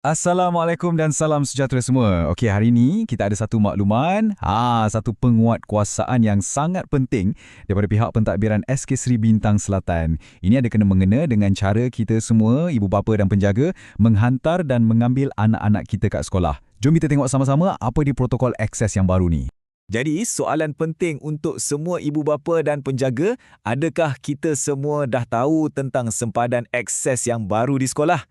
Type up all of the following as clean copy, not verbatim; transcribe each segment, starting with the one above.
Assalamualaikum dan salam sejahtera semua. Okey, hari ini kita ada satu makluman, satu penguatkuasaan yang sangat penting daripada pihak pentadbiran SK Sri Bintang Selatan. Ini ada kena-mengena dengan cara kita semua, ibu bapa dan penjaga, menghantar dan mengambil anak-anak kita kat sekolah. Jom kita tengok sama-sama apa di protokol akses yang baru ni. Jadi, soalan penting untuk semua ibu bapa dan penjaga, adakah kita semua dah tahu tentang sempadan akses yang baru di sekolah?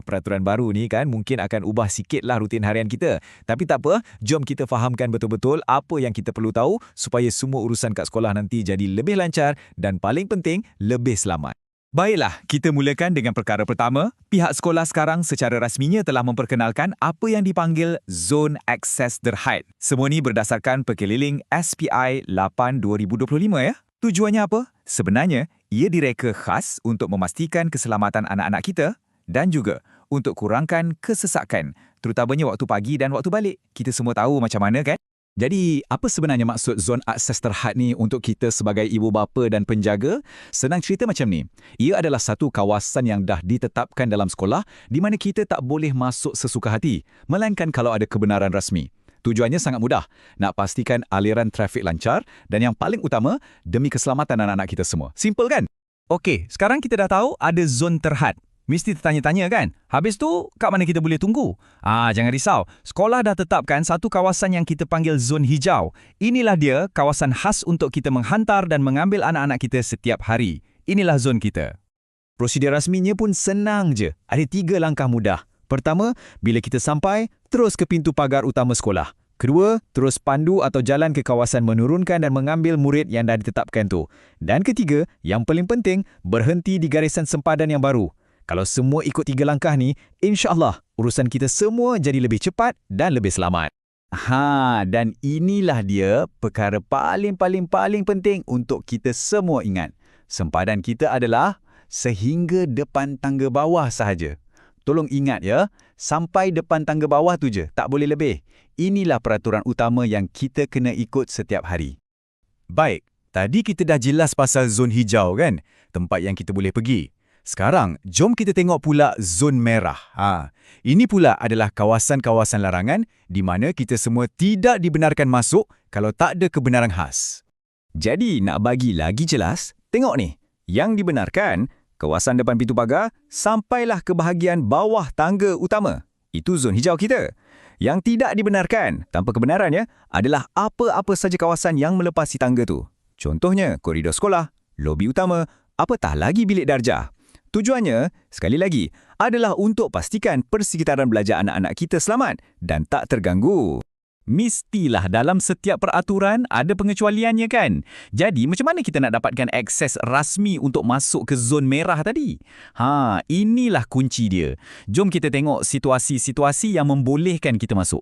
Peraturan baru ni kan mungkin akan ubah sikitlah rutin harian kita. Tapi tak apa, jom kita fahamkan betul-betul apa yang kita perlu tahu supaya semua urusan kat sekolah nanti jadi lebih lancar dan paling penting, lebih selamat. Baiklah, kita mulakan dengan perkara pertama. Pihak sekolah sekarang secara rasminya telah memperkenalkan apa yang dipanggil Zon Akses Terhad. Semua ni berdasarkan Pekeliling SPI 8 2025 ya. Tujuannya apa? Sebenarnya, ia direka khas untuk memastikan keselamatan anak-anak kita dan juga untuk kurangkan kesesakan, terutamanya waktu pagi dan waktu balik. Kita semua tahu macam mana kan? Jadi, apa sebenarnya maksud zon akses terhad ni untuk kita sebagai ibu bapa dan penjaga? Senang cerita macam ni. Ia adalah satu kawasan yang dah ditetapkan dalam sekolah di mana kita tak boleh masuk sesuka hati, melainkan kalau ada kebenaran rasmi. Tujuannya sangat mudah, nak pastikan aliran trafik lancar dan yang paling utama, demi keselamatan anak-anak kita semua. Simple kan? Okey, sekarang kita dah tahu ada zon terhad. Mesti tertanya-tanya kan? Habis tu, kat mana kita boleh tunggu? Jangan risau. Sekolah dah tetapkan satu kawasan yang kita panggil zon hijau. Inilah dia, kawasan khas untuk kita menghantar dan mengambil anak-anak kita setiap hari. Inilah zon kita. Prosedur rasminya pun senang je. Ada 3 langkah mudah. Pertama, bila kita sampai, terus ke pintu pagar utama sekolah. Kedua, terus pandu atau jalan ke kawasan menurunkan dan mengambil murid yang dah ditetapkan tu. Dan ketiga, yang paling penting, berhenti di garisan sempadan yang baru. Kalau semua ikut 3 langkah ni, insya-Allah urusan kita semua jadi lebih cepat dan lebih selamat. Dan inilah dia perkara paling penting untuk kita semua ingat. Sempadan kita adalah sehingga depan tangga bawah sahaja. Tolong ingat ya, sampai depan tangga bawah tu je, tak boleh lebih. Inilah peraturan utama yang kita kena ikut setiap hari. Baik, tadi kita dah jelas pasal zon hijau kan, tempat yang kita boleh pergi. Sekarang, jom kita tengok pula zon merah. Ini pula adalah kawasan-kawasan larangan di mana kita semua tidak dibenarkan masuk kalau tak ada kebenaran khas. Jadi, nak bagi lagi jelas, tengok ni. Yang dibenarkan, kawasan depan pintu pagar sampailah ke bahagian bawah tangga utama. Itu zon hijau kita. Yang tidak dibenarkan, tanpa kebenaran ya, adalah apa-apa saja kawasan yang melepasi tangga tu. Contohnya, koridor sekolah, lobi utama, apatah lagi bilik darjah. Tujuannya, sekali lagi, adalah untuk pastikan persekitaran belajar anak-anak kita selamat dan tak terganggu. Mestilah dalam setiap peraturan ada pengecualiannya kan? Jadi, macam mana kita nak dapatkan akses rasmi untuk masuk ke zon merah tadi? Inilah kunci dia. Jom kita tengok situasi-situasi yang membolehkan kita masuk.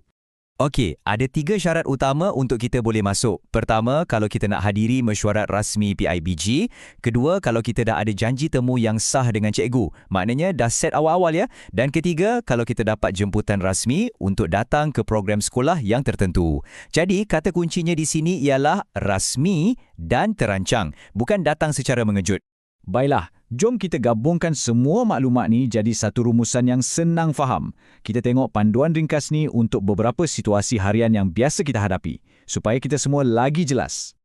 Okey, ada 3 syarat utama untuk kita boleh masuk. Pertama, kalau kita nak hadiri mesyuarat rasmi PIBG. Kedua, kalau kita dah ada janji temu yang sah dengan cikgu. Maknanya dah set awal-awal ya. Dan ketiga, kalau kita dapat jemputan rasmi untuk datang ke program sekolah yang tertentu. Jadi, kata kuncinya di sini ialah rasmi dan terancang. Bukan datang secara mengejut. Baiklah, jom kita gabungkan semua maklumat ni jadi satu rumusan yang senang faham. Kita tengok panduan ringkas ni untuk beberapa situasi harian yang biasa kita hadapi, supaya kita semua lagi jelas.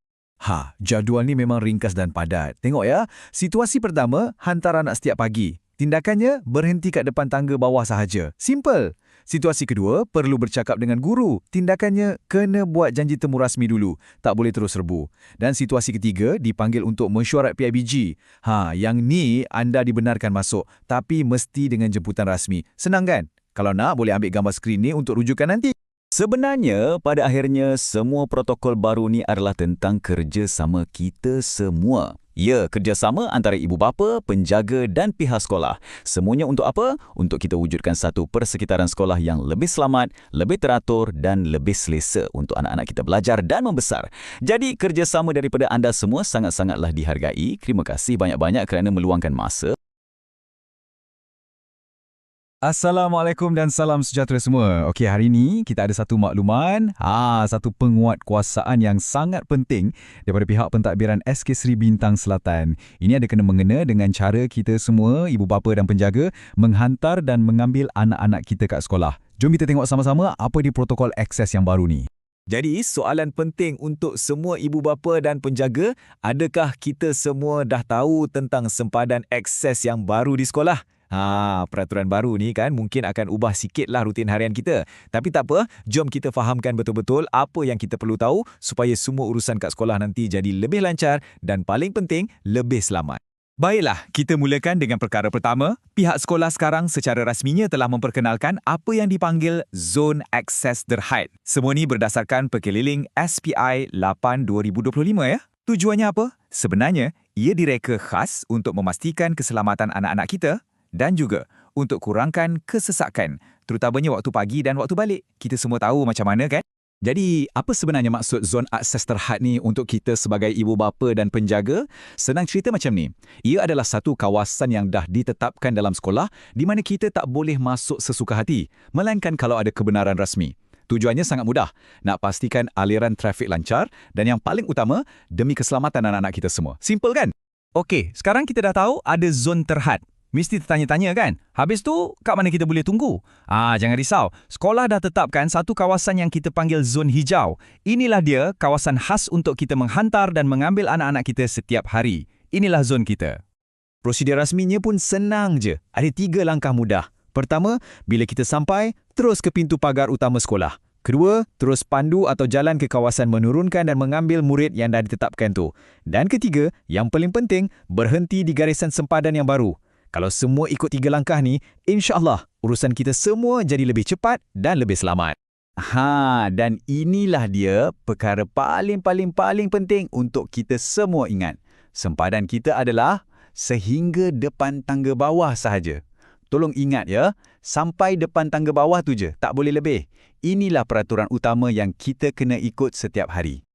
Jadual ni memang ringkas dan padat. Tengok ya, situasi pertama, hantar anak setiap pagi. Tindakannya, berhenti kat depan tangga bawah sahaja. Simple. Situasi kedua, perlu bercakap dengan guru. Tindakannya, kena buat janji temu rasmi dulu. Tak boleh terus rebu. Dan situasi ketiga, dipanggil untuk mesyuarat PIBG. Yang ni anda dibenarkan masuk, tapi mesti dengan jemputan rasmi. Senang kan? Kalau nak, boleh ambil gambar skrin ni untuk rujukan nanti. Sebenarnya, pada akhirnya, semua protokol baru ni adalah tentang kerjasama kita semua. Ya, kerjasama antara ibu bapa, penjaga dan pihak sekolah. Semuanya untuk apa? Untuk kita wujudkan satu persekitaran sekolah yang lebih selamat, lebih teratur dan lebih selesa untuk anak-anak kita belajar dan membesar. Jadi, kerjasama daripada anda semua sangat-sangatlah dihargai. Terima kasih banyak-banyak kerana meluangkan masa Assalamualaikum dan salam sejahtera semua. Okey, hari ini kita ada satu makluman, satu penguatkuasaan yang sangat penting daripada pihak pentadbiran SK Sri Bintang Selatan. Ini ada kena-mengena dengan cara kita semua, ibu bapa dan penjaga, menghantar dan mengambil anak-anak kita kat sekolah. Jom kita tengok sama-sama apa di protokol akses yang baru ni. Jadi, soalan penting untuk semua ibu bapa dan penjaga, adakah kita semua dah tahu tentang sempadan akses yang baru di sekolah? Peraturan baru ni kan mungkin akan ubah sikitlah rutin harian kita. Tapi tak apa, jom kita fahamkan betul-betul apa yang kita perlu tahu supaya semua urusan kat sekolah nanti jadi lebih lancar dan paling penting, lebih selamat. Baiklah, kita mulakan dengan perkara pertama. Pihak sekolah sekarang secara rasminya telah memperkenalkan apa yang dipanggil Zon Akses Terhad. Semua ni berdasarkan Perkeliling SPI 8/2025 ya. Tujuannya apa? Sebenarnya, ia direka khas untuk memastikan keselamatan anak-anak kita dan juga untuk kurangkan kesesakan, terutamanya waktu pagi dan waktu balik. Kita semua tahu macam mana kan? Jadi, apa sebenarnya maksud zon akses terhad ni untuk kita sebagai ibu bapa dan penjaga? Senang cerita macam ni. Ia adalah satu kawasan yang dah ditetapkan dalam sekolah di mana kita tak boleh masuk sesuka hati, melainkan kalau ada kebenaran rasmi. Tujuannya sangat mudah, nak pastikan aliran trafik lancar dan yang paling utama, demi keselamatan anak-anak kita semua. Simple kan? Okey, sekarang kita dah tahu ada zon terhad. Mesti tertanya-tanya kan? Habis tu, kat mana kita boleh tunggu? Jangan risau. Sekolah dah tetapkan satu kawasan yang kita panggil zon hijau. Inilah dia kawasan khas untuk kita menghantar dan mengambil anak-anak kita setiap hari. Inilah zon kita. Prosedur rasminya pun senang je. Ada 3 langkah mudah. Pertama, bila kita sampai, terus ke pintu pagar utama sekolah. Kedua, terus pandu atau jalan ke kawasan menurunkan dan mengambil murid yang dah ditetapkan tu. Dan ketiga, yang paling penting, berhenti di garisan sempadan yang baru. Kalau semua ikut 3 langkah ni, insya-Allah urusan kita semua jadi lebih cepat dan lebih selamat. Dan inilah dia perkara paling penting untuk kita semua ingat. Sempadan kita adalah sehingga depan tangga bawah sahaja. Tolong ingat ya, sampai depan tangga bawah tu je, tak boleh lebih. Inilah peraturan utama yang kita kena ikut setiap hari.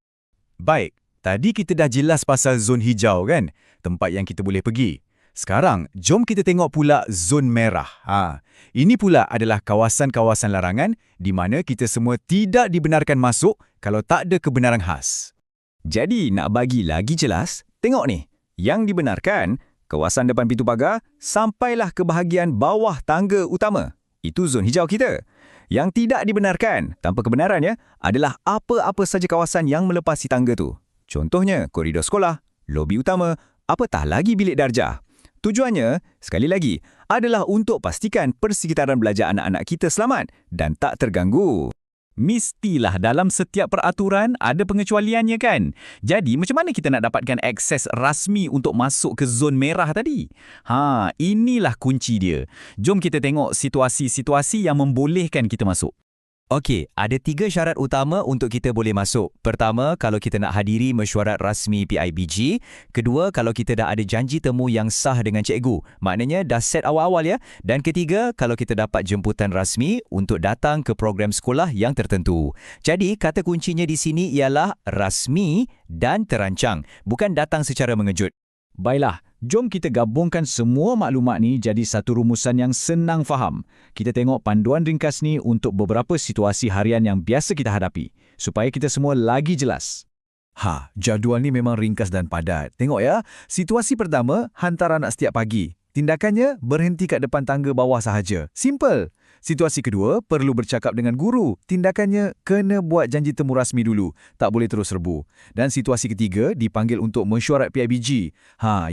Baik, tadi kita dah jelas pasal zon hijau kan? Tempat yang kita boleh pergi. Sekarang, jom kita tengok pula zon merah. Ini pula adalah kawasan-kawasan larangan di mana kita semua tidak dibenarkan masuk kalau tak ada kebenaran khas. Jadi, nak bagi lagi jelas, tengok ni. Yang dibenarkan, kawasan depan pintu pagar sampailah ke bahagian bawah tangga utama. Itu zon hijau kita. Yang tidak dibenarkan, tanpa kebenaran ya, adalah apa-apa saja kawasan yang melepasi tangga tu. Contohnya, koridor sekolah, lobi utama, apatah lagi bilik darjah. Tujuannya, sekali lagi, adalah untuk pastikan persekitaran belajar anak-anak kita selamat dan tak terganggu. Mestilah dalam setiap peraturan ada pengecualiannya kan? Jadi, macam mana kita nak dapatkan akses rasmi untuk masuk ke zon merah tadi? Inilah kunci dia. Jom kita tengok situasi-situasi yang membolehkan kita masuk. Okey, ada 3 syarat utama untuk kita boleh masuk. Pertama, kalau kita nak hadiri mesyuarat rasmi PIBG. Kedua, kalau kita dah ada janji temu yang sah dengan cikgu. Maknanya dah set awal-awal ya. Dan ketiga, kalau kita dapat jemputan rasmi untuk datang ke program sekolah yang tertentu. Jadi, kata kuncinya di sini ialah rasmi dan terancang. Bukan datang secara mengejut. Baiklah, jom kita gabungkan semua maklumat ni jadi satu rumusan yang senang faham. Kita tengok panduan ringkas ni untuk beberapa situasi harian yang biasa kita hadapi, supaya kita semua lagi jelas. Jadual ni memang ringkas dan padat. Tengok ya, situasi pertama, hantar anak setiap pagi. Tindakannya, berhenti kat depan tangga bawah sahaja. Simple. Situasi kedua, perlu bercakap dengan guru. Tindakannya, kena buat janji temu rasmi dulu. Tak boleh terus rebu. Dan situasi ketiga, dipanggil untuk mesyuarat PIBG.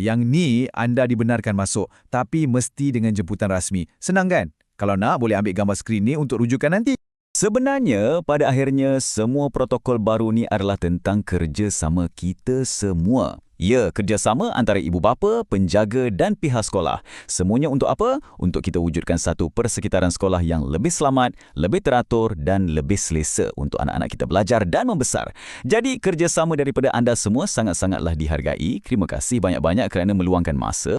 Yang ni anda dibenarkan masuk, tapi mesti dengan jemputan rasmi. Senang kan? Kalau nak, boleh ambil gambar skrin ni untuk rujukan nanti. Sebenarnya, pada akhirnya, semua protokol baru ni adalah tentang kerjasama kita semua. Ya, kerjasama antara ibu bapa, penjaga dan pihak sekolah. Semuanya untuk apa? Untuk kita wujudkan satu persekitaran sekolah yang lebih selamat, lebih teratur dan lebih selesa untuk anak-anak kita belajar dan membesar. Jadi, kerjasama daripada anda semua sangat-sangatlah dihargai. Terima kasih banyak-banyak kerana meluangkan masa.